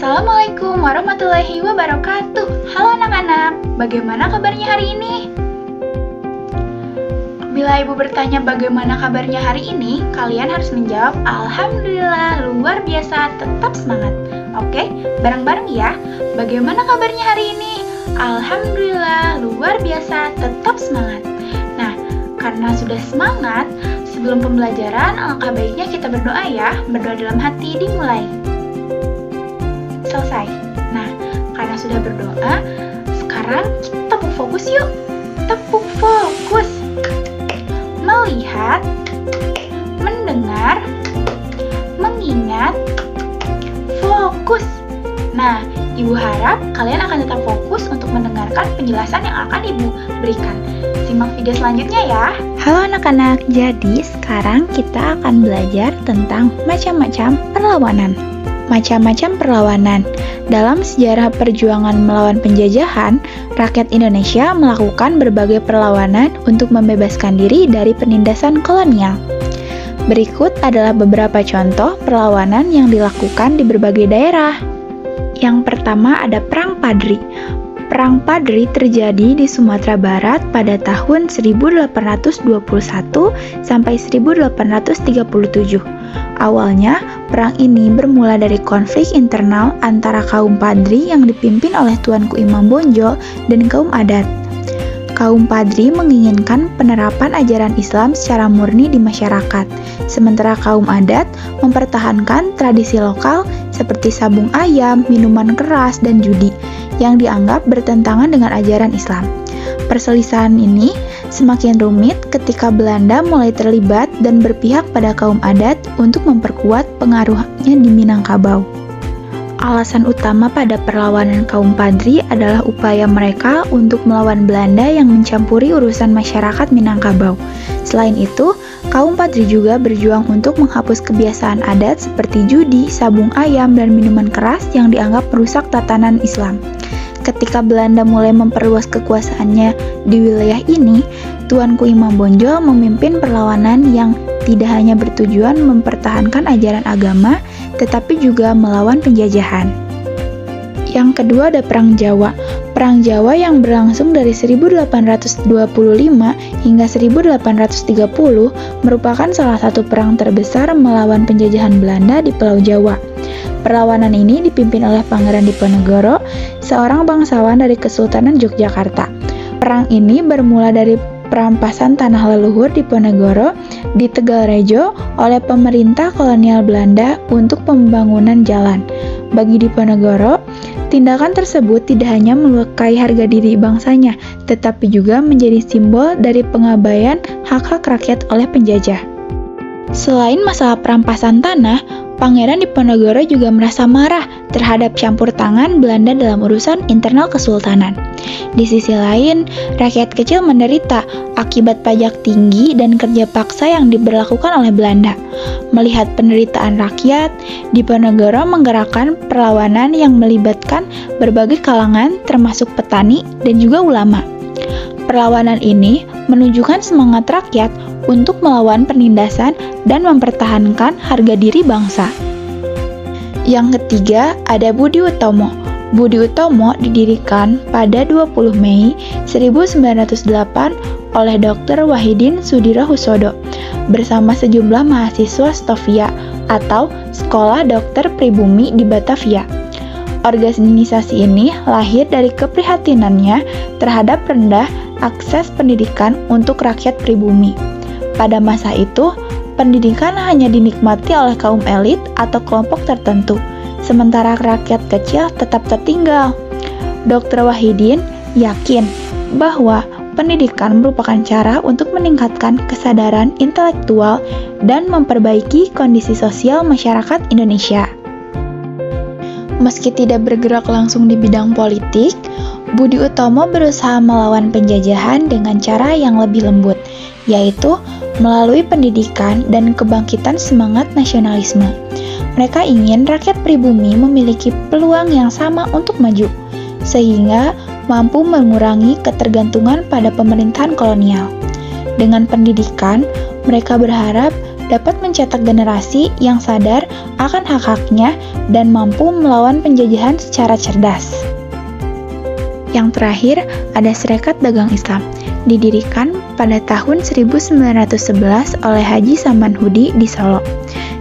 Assalamualaikum warahmatullahi wabarakatuh. Halo anak-anak, bagaimana kabarnya hari ini? Bila ibu bertanya bagaimana kabarnya hari ini, kalian harus menjawab Alhamdulillah, luar biasa, tetap semangat. Oke, bareng-bareng ya. Bagaimana kabarnya hari ini? Alhamdulillah, luar biasa, tetap semangat. Nah, karena sudah semangat, sebelum pembelajaran, alangkah baiknya kita berdoa ya. Berdoa dalam hati dimulai. Selesai. Nah, karena sudah berdoa, sekarang kita tepuk fokus yuk. Tepuk fokus. Melihat, mendengar, mengingat, fokus. Nah, Ibu harap kalian akan tetap fokus untuk mendengarkan penjelasan yang akan Ibu berikan. Simak video selanjutnya ya. Halo anak-anak, jadi sekarang kita akan belajar tentang macam-macam perlawanan. Macam-macam perlawanan. Dalam sejarah perjuangan melawan penjajahan, rakyat Indonesia melakukan berbagai perlawanan untuk membebaskan diri dari penindasan kolonial. Berikut adalah beberapa contoh perlawanan yang dilakukan di berbagai daerah. Yang pertama ada Perang Padri. Perang Padri terjadi di Sumatera Barat pada tahun 1821 sampai 1837. Awalnya, perang ini bermula dari konflik internal antara kaum Padri yang dipimpin oleh Tuanku Imam Bonjol dan kaum adat. Kaum Padri menginginkan penerapan ajaran Islam secara murni di masyarakat, sementara kaum adat mempertahankan tradisi lokal seperti sabung ayam, minuman keras, dan judi yang dianggap bertentangan dengan ajaran Islam. Perselisihan ini semakin rumit ketika Belanda mulai terlibat dan berpihak pada kaum adat untuk memperkuat pengaruhnya di Minangkabau. Alasan utama pada perlawanan kaum Padri adalah upaya mereka untuk melawan Belanda yang mencampuri urusan masyarakat Minangkabau. Selain itu, kaum Padri juga berjuang untuk menghapus kebiasaan adat seperti judi, sabung ayam, dan minuman keras yang dianggap merusak tatanan Islam. Ketika Belanda mulai memperluas kekuasaannya di wilayah ini, Tuanku Imam Bonjol memimpin perlawanan yang tidak hanya bertujuan mempertahankan ajaran agama, tetapi juga melawan penjajahan. Yang kedua ada Perang Jawa. Perang Jawa yang berlangsung dari 1825 hingga 1830 merupakan salah satu perang terbesar melawan penjajahan Belanda di Pulau Jawa. Perlawanan ini dipimpin oleh Pangeran Diponegoro, seorang bangsawan dari Kesultanan Yogyakarta. Perang ini bermula dari perampasan tanah leluhur Diponegoro di Tegalrejo oleh pemerintah kolonial Belanda untuk pembangunan jalan. Bagi Diponegoro, tindakan tersebut tidak hanya melukai harga diri bangsanya, tetapi juga menjadi simbol dari pengabaian hak-hak rakyat oleh penjajah. Selain masalah perampasan tanah, Pangeran Diponegoro juga merasa marah terhadap campur tangan Belanda dalam urusan internal kesultanan. Di sisi lain, rakyat kecil menderita akibat pajak tinggi dan kerja paksa yang diberlakukan oleh Belanda. Melihat penderitaan rakyat, Diponegoro menggerakkan perlawanan yang melibatkan berbagai kalangan termasuk petani dan juga ulama. Perlawanan ini menunjukkan semangat rakyat untuk melawan penindasan dan mempertahankan harga diri bangsa. Yang ketiga ada Budi Utomo. Budi Utomo didirikan pada 20 Mei 1908 oleh Dr. Wahidin Sudirohusodo bersama sejumlah mahasiswa Stovia atau Sekolah Dokter Pribumi di Batavia. Organisasi ini lahir dari keprihatinannya terhadap rendah akses pendidikan untuk rakyat pribumi. Pada masa itu, pendidikan hanya dinikmati oleh kaum elit atau kelompok tertentu, sementara rakyat kecil tetap tertinggal. Dr. Wahidin yakin bahwa pendidikan merupakan cara untuk meningkatkan kesadaran intelektual dan memperbaiki kondisi sosial masyarakat Indonesia. Meski tidak bergerak langsung di bidang politik, Budi Utomo berusaha melawan penjajahan dengan cara yang lebih lembut, yaitu melalui pendidikan dan kebangkitan semangat nasionalisme. Mereka ingin rakyat pribumi memiliki peluang yang sama untuk maju, sehingga mampu mengurangi ketergantungan pada pemerintahan kolonial. Dengan pendidikan, mereka berharap dapat mencetak generasi yang sadar akan hak-haknya dan mampu melawan penjajahan secara cerdas. Yang terakhir, ada Serikat Dagang Islam, didirikan pada tahun 1911 oleh Haji Saman Hudi di Solo.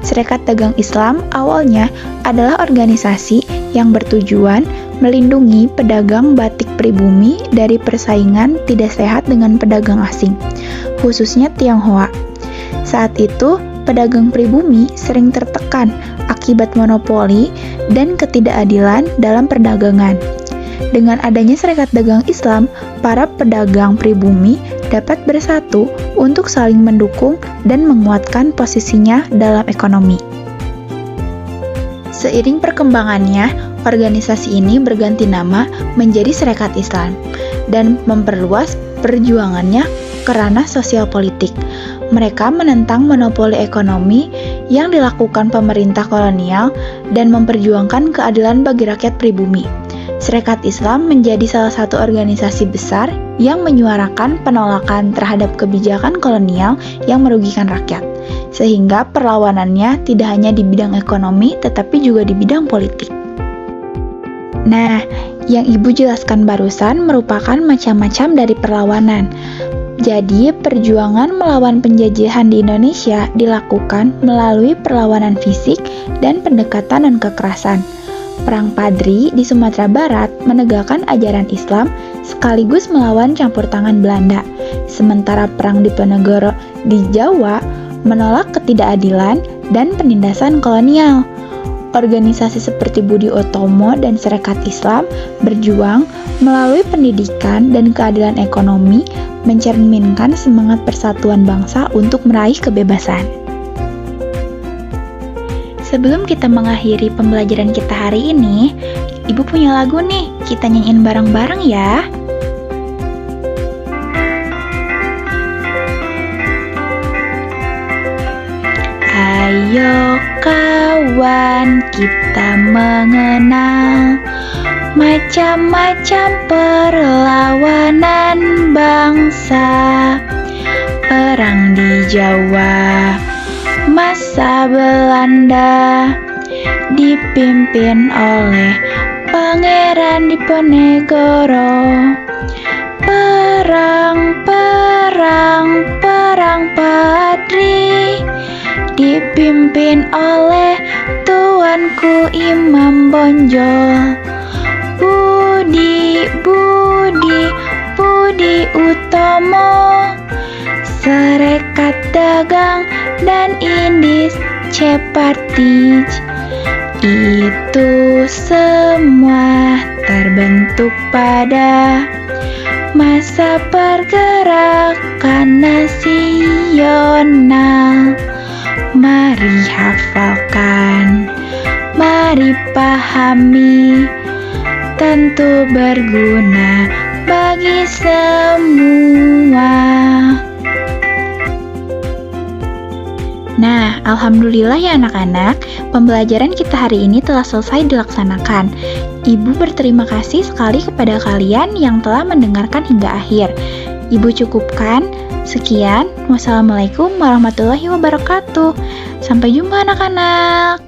Serikat Dagang Islam awalnya adalah organisasi yang bertujuan melindungi pedagang batik pribumi dari persaingan tidak sehat dengan pedagang asing, khususnya Tionghoa. Saat itu, pedagang pribumi sering tertekan akibat monopoli dan ketidakadilan dalam perdagangan. Dengan adanya Serikat Dagang Islam, para pedagang pribumi dapat bersatu untuk saling mendukung dan menguatkan posisinya dalam ekonomi. Seiring perkembangannya, organisasi ini berganti nama menjadi Serikat Islam dan memperluas perjuangannya ke ranah sosial politik. Mereka menentang monopoli ekonomi yang dilakukan pemerintah kolonial dan memperjuangkan keadilan bagi rakyat pribumi. Serikat Islam menjadi salah satu organisasi besar yang menyuarakan penolakan terhadap kebijakan kolonial yang merugikan rakyat, sehingga perlawanannya tidak hanya di bidang ekonomi tetapi juga di bidang politik. Nah, yang Ibu jelaskan barusan merupakan macam-macam dari perlawanan. Jadi, perjuangan melawan penjajahan di Indonesia dilakukan melalui perlawanan fisik dan pendekatan dan kekerasan. Perang Padri di Sumatera Barat menegakkan ajaran Islam sekaligus melawan campur tangan Belanda. Sementara Perang Diponegoro di Jawa menolak ketidakadilan dan penindasan kolonial. Organisasi seperti Budi Utomo dan Serikat Islam berjuang melalui pendidikan dan keadilan ekonomi mencerminkan semangat persatuan bangsa untuk meraih kebebasan. Sebelum kita mengakhiri pembelajaran kita hari ini, Ibu punya lagu nih, kita nyanyiin bareng-bareng ya. Ayo kawan, kita mengenal macam-macam perlawanan bangsa. Perang di Jawa masa Belanda dipimpin oleh Pangeran Diponegoro. Perang Padri dipimpin oleh Tuanku Imam Bonjol. Budi Utomo, Serikat Dagang dan Indis Cepartij. Itu semua terbentuk pada masa pergerakan nasional. Mari hafalkan, mari pahami, tentu berguna bagi semua. Nah, alhamdulillah ya anak-anak, pembelajaran kita hari ini telah selesai dilaksanakan. Ibu berterima kasih sekali kepada kalian yang telah mendengarkan hingga akhir. Ibu cukupkan. Sekian, wassalamualaikum warahmatullahi wabarakatuh. Sampai jumpa anak-anak.